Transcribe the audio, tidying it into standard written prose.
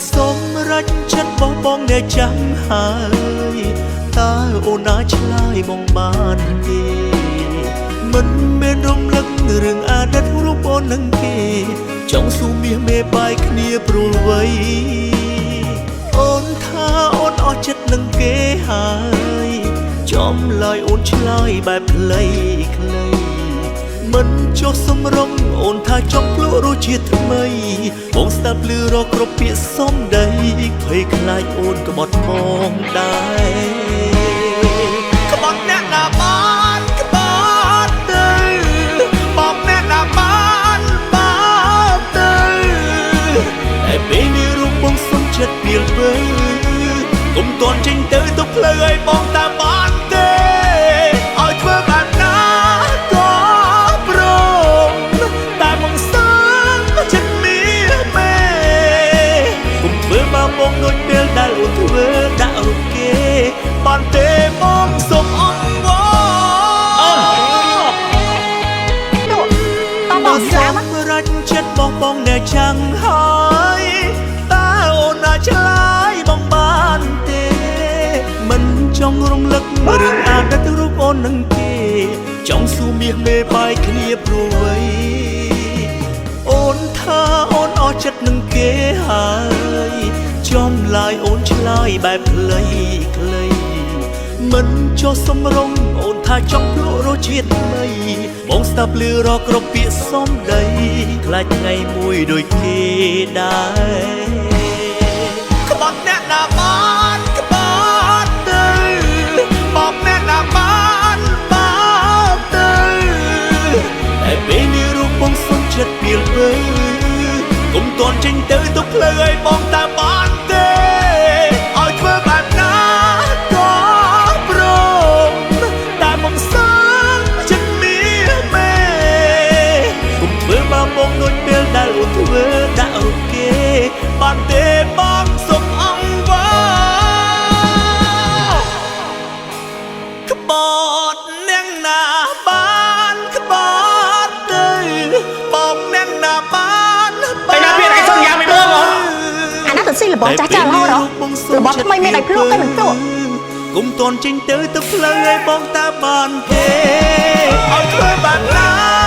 សម្រេចចិត្តបោះបង់អ្នកចាំហើយតើអូនអាចឆ្លើយបងបានទេមិនមានរំលឹករឿងអតីតរូបអូននឹងគេចង់ស៊ូមាសមេបាយគ្នាព្រួលវ័យអូនថាអូនអស់ចិត្តនឹងគេហើយចំឡើយអូនឆ្លើយបែបខ្លីខ្លីមិនចុះសម្រងអូនថាចង់ភ្លក់រសជាតិថ្មីបងស្ដាប់ឮរកគ្រប់ពាក្យសំដីភ័យខ្លាចអូនក្បត់មកដែរក្បត់អ្នកណាបានក្បត់ទៅបងអ្នកណាបានទៅតែពេលនេះរូបបងសុំចិត្តពីលវើកុំតន់ចេញទៅទុកផ្លូវឲ្យបងតាមបានទេឲ្យធ្វើបានណាក៏ព្រមតែមកសើចិត្តមានមេកុំធ្វើមកបងដូចពេលដែលអូនធ្វើដាក់រូបគេបានទេបងសុំអង្វរលោកតបបងស្លាប់សម្រេចចិត្តបងអ្នកចាំងហើយតើអូនអាចឆ្លើយបងបានទេមិនចង់រំលឹករឿងអតីតរូបអូននឹងគេចង់ស៊ូមាសមេបាយគ្នាព្រួលវ័យអូនថាអូនអស់ចិត្តនឹងគេហើយចំឡាយអូនឆ្លើយបែបខ្លីខ្លីមិនចុះសម្រងអូនថាចង់ភ្លក់រសជាតិថ្មីបងស្ដាប់ឮរកគ្រប់ពាក្យសំដីខ្លាចថ្ងៃមួយដូចគេដែរក្បត់អ្នកណាបានក្បត់ទៅបងអ្នកណាបានទៅតែពេលនេះរូបបងសុំចិត្តពីលវើកុំតន់ចេញទៅទុកផ្លូវឲ្យបងតាមបានទេឲ្យធ្វើបែបណាក៏ព្រមតែមកសើចិត្តមានមេកុំធ្វើមកបងដូចពេលដែលអូនធ្វើដាក់រូបគេបានទេបងសុំអង្វរក្បត់អ្នកណាបានក្បត់ទៅបងអ្នកណាបានអាណាទៅស៊ីរបស់ចាស់ចាស់រហូតរបស់ថ្មីមានតែភ្លក់ក៏មិនភ្លក់កុំតន់ចេញទៅផ្លូវឲ្យបងតាមបានទេឲ្យធ្វើបានណា